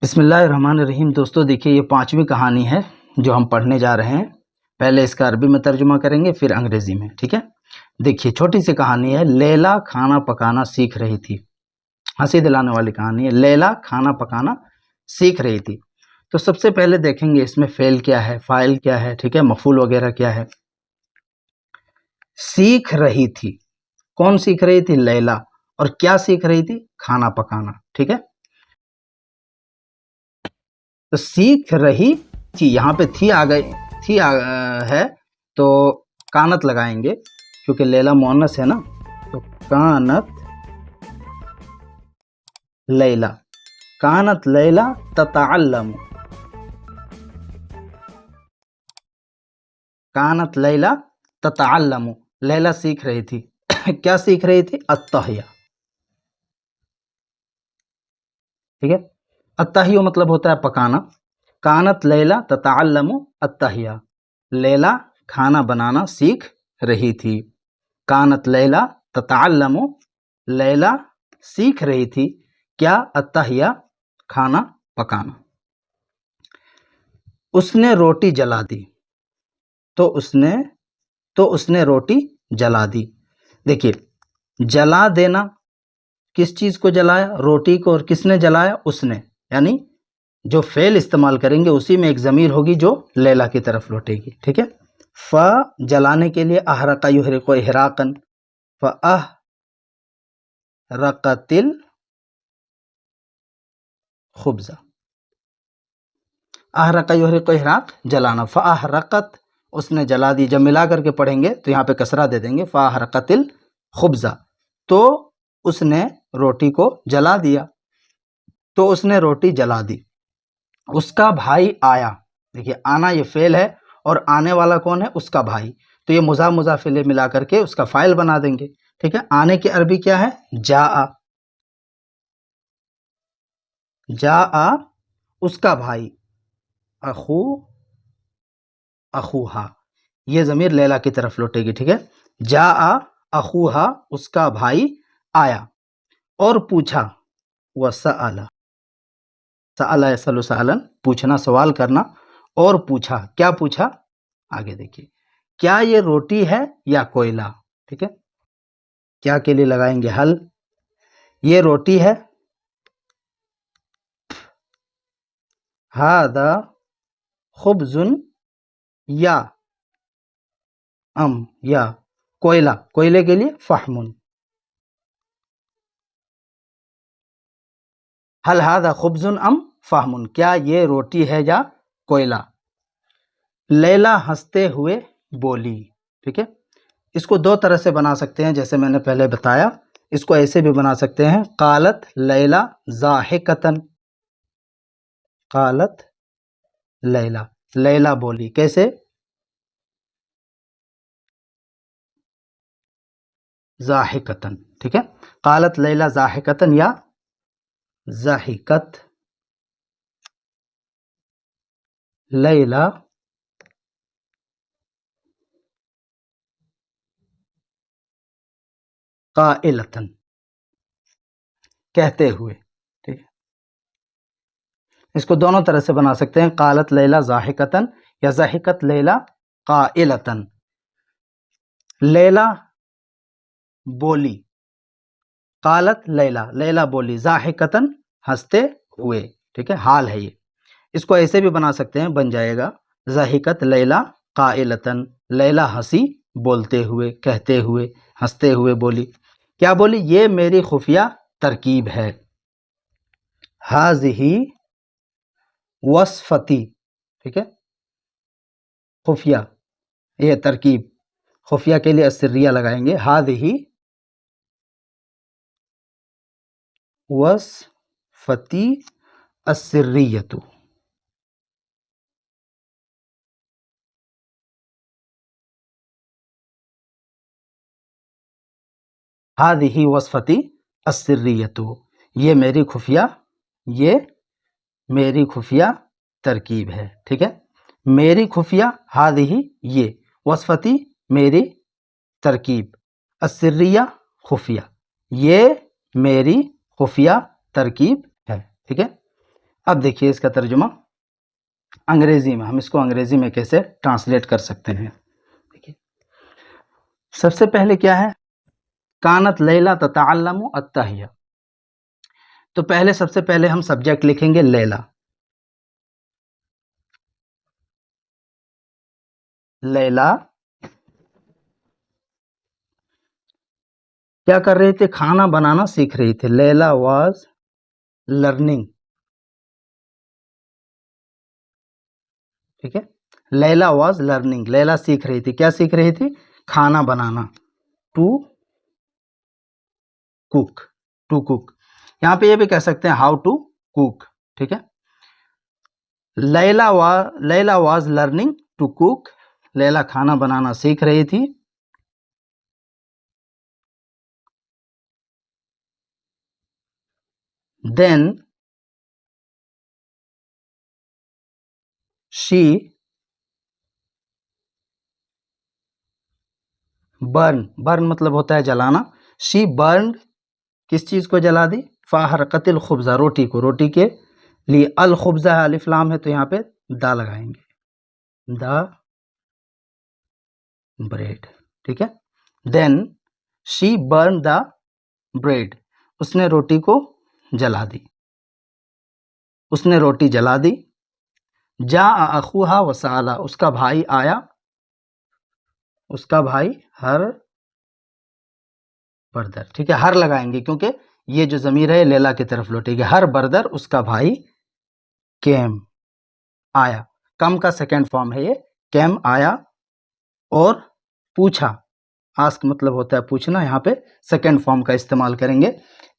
بسم اللہ الرحمن الرحیم۔ دوستو دیکھیے، یہ 5ویں کہانی ہے جو ہم پڑھنے جا رہے ہیں۔ پہلے اس کا عربی میں ترجمہ کریں گے، پھر انگریزی میں، ٹھیک ہے۔ دیکھیے، چھوٹی سی کہانی ہے، لیلا کھانا پکانا سیکھ رہی تھی۔ ہنسی دلانے والی کہانی ہے، لیلا کھانا پکانا سیکھ رہی تھی۔ تو سب سے پہلے دیکھیں گے اس میں فعل کیا ہے، فاعل کیا ہے، ٹھیک ہے، مفعول وغیرہ کیا ہے۔ سیکھ رہی تھی، کون سیکھ رہی تھی؟ لیلا۔ اور کیا سیکھ رہی تھی؟ کھانا پکانا، ٹھیک ہے۔ تو سیکھ رہی تھی، یہاں پہ تھی آ گئی، تھی ہے تو کانت لگائیں گے کیونکہ لیلا مؤنث ہے نا، تو کانت لیلا، کانت لیلا تتعلم، کانت لیلا تتعلم، لیلا سیکھ رہی تھی کیا سیکھ رہی تھی؟ التحیہ، ٹھیک ہے۔ التحیہ مطلب ہوتا ہے پکانا۔ کانت لیلا تتعلم التحیہ، لیلا کھانا بنانا سیکھ رہی تھی۔ کانت لیلا تتعلم، لیلا سیکھ رہی تھی کیا؟ التحیہ، کھانا پکانا۔ اس نے روٹی جلا دی، تو اس نے روٹی جلا دی۔ دیکھیے، جلا دینا، کس چیز کو جلایا؟ روٹی کو۔ اور کس نے جلایا؟ اس نے، یعنی جو فعل استعمال کریں گے اسی میں ایک ضمیر ہوگی جو لیلا کی طرف لوٹے گی، ٹھیک ہے۔ جلانے کے لیے احرق یحرق احراقا، فاحرقت الخبز، احرق یحرق احراق جلانا، فاحرقت اس نے جلا دی۔ جب ملا کر کے پڑھیں گے تو یہاں پہ کسرہ دے دیں گے، فاحرقت الخبز، تو اس نے روٹی کو جلا دیا، تو اس نے روٹی جلا دی۔ اس کا بھائی آیا، دیکھیے آنا یہ فعل ہے اور آنے والا کون ہے؟ اس کا بھائی، تو یہ مضاف مضاف الیہ ملا کر کے اس کا فاعل بنا دیں گے، ٹھیک ہے۔ آنے کی عربی کیا ہے؟ جاء، جاء اس کا بھائی، اخوہا، یہ ضمیر لیلا کی طرف لوٹے گی، ٹھیک ہے۔ جاء اخوہا، اس کا بھائی آیا اور پوچھا، وسأل، سأل یسأل سألا، پوچھنا، سوال کرنا، اور پوچھا، کیا پوچھا؟ آگے دیکھیے، کیا یہ روٹی ہے یا کوئلہ، ٹھیک ہے۔ کیا کے لیے لگائیں گے حل، یہ روٹی ہے، ھذا خبز، یا یا کوئلہ، کوئلے کے لیے فحم، حل ھذا خبز ام فحم، کیا یہ روٹی ہے یا کوئلہ۔ لیلا ہنستے ہوئے بولی، ٹھیک ہے۔ اس کو دو طرح سے بنا سکتے ہیں، جیسے میں نے پہلے بتایا، اس کو ایسے بھی بنا سکتے ہیں، قالت لیلا ضاحکۃ، قالت لیلا، لیلا بولی، کیسے؟ ضاحکۃ، ٹھیک ہے۔ قالت لیلا ضاحکۃ یا ضحکت لیلا قائلۃ، کہتے ہوئے، ٹھیک ہے۔ اس کو دونوں طرح سے بنا سکتے ہیں، قالت لیلا ضاحکۃ یا ضحکت لیلا قائلۃ۔ لیلا بولی، قالت لیلا، لیلا بولی، ضاحکۃ ہنستے ہوئے، ٹھیک ہے، حال ہے یہ۔ اس کو ایسے بھی بنا سکتے ہیں، بن جائے گا ضحکت لیلا قائلۃ، لیلا ہنسی بولتے ہوئے، کہتے ہوئے، ہنستے ہوئے بولی۔ کیا بولی؟ یہ میری خفیہ ترکیب ہے، ھذہ وصفتی، ٹھیک ہے، خفیہ، یہ ترکیب، خفیہ کے لیے السریہ لگائیں گے، ھذہ وصفتی السریۃ، ھذہ وصفتی السریۃ، یہ میری خفیہ ترکیب ہے، ٹھیک ہے۔ میری خفیہ، ھذہ یہ، وصفتی میری ترکیب، السریہ خفیہ، یہ میری خفیہ ترکیب ہے، ٹھیک ہے۔ اب دیکھیے اس کا ترجمہ انگریزی میں، ہم اس کو انگریزی میں کیسے ٹرانسلیٹ کر سکتے ہیں. دیکھیے سب سے پہلے کیا ہے، کانت لیلا تتعلم التحیہ. تو پہلے سب سے پہلے ہم سبجیکٹ لکھیں گے لیلا. لیلا کیا کر رہے تھے، کھانا بنانا سیکھ رہی تھی. لیلا واز لرننگ. ٹھیک ہے، لیلا واز لرننگ، لیلا سیکھ رہی تھی. کیا سیکھ رہی تھی، کھانا بنانا. ٹو کوک، ٹو کوک. یہاں پہ یہ بھی کہہ سکتے ہیں ہاؤ ٹو کوک. ٹھیک ہے، Leela was learning to cook. Leela کھانا بنانا سیکھ رہی تھی. دین شی برن مطلب ہوتا ہے جلانا. شی برنڈ کس چیز کو جلا دی، فاحرقت الخبزہ، روٹی کو. روٹی کے لیے الخبزہ الف لام ہے تو یہاں پہ دا لگائیں گے، دا بریڈ. ٹھیک ہے، دین شی برن دا بریڈ، اس نے روٹی کو جلا دی، اس نے روٹی جلا دی. جا اخوہا وسالا، اس کا بھائی آیا، اس کا بھائی ہر بردر. ٹھیک ہے، ہر لگائیں گے کیونکہ یہ جو ضمیر ہے لیلا کی طرف لوٹے گی. ہر بردر اس کا بھائی کیم آیا. کم کا سیکنڈ فارم ہے یہ، کیم آیا. اور پوچھا، آسک مطلب ہوتا ہے پوچھنا، یہاں پہ سیکنڈ فارم کا استعمال کریں گے.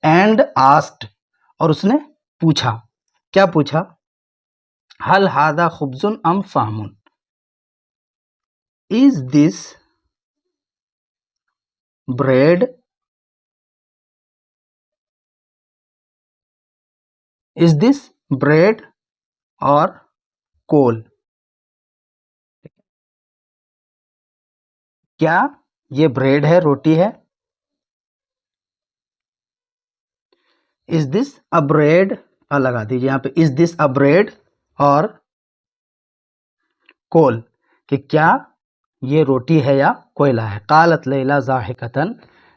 اینڈ آسکڈ، اور اس نے پوچھا. کیا پوچھا، ہل ہادا خبز ام فہم، از دس بریڈ، از دس بریڈ اور کول. کیا یہ بریڈ ہے، روٹی ہے. از دس اے بریڈ، لگا دیجیے یہاں پہ، از دس اے بریڈ اور کول، کہ کیا یہ روٹی ہے یا کوئلہ ہے. قالت لیلا ضاحکتاً،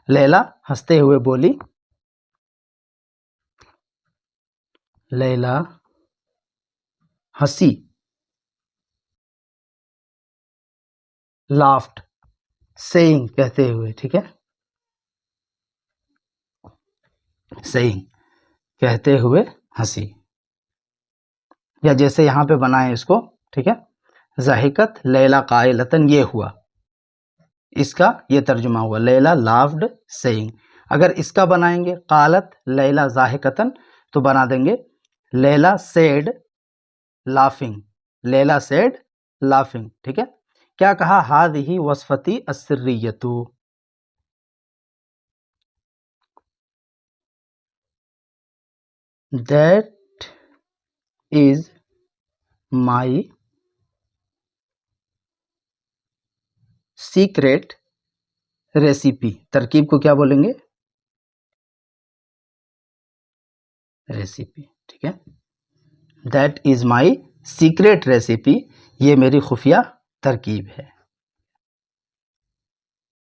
لیلا ہنستے ہوئے بولی. لیلا ہنسی. لافٹ، سیئنگ کہتے ہوئے. ٹھیک ہے، سیئنگ کہتے ہوئے ہنسی. یا جیسے یہاں پہ بنائیں اس کو. ٹھیک ہے، ضاحکت لیلا قائلتاً، یہ ہوا، اس کا یہ ترجمہ ہوا لیلا لافڈ سیئنگ. اگر اس کا بنائیں گے قالت لیلا ضاحکتاً تو بنا دیں گے Layla said laughing, Layla said laughing. ٹھیک ہے، کیا کہا، ہذہ وصفتی السریۃ، that is my secret recipe. ترکیب کو کیا بولیں گے، ریسیپی. ٹھیک ہے، that is my secret recipe, یہ میری خفیہ ترکیب ہے.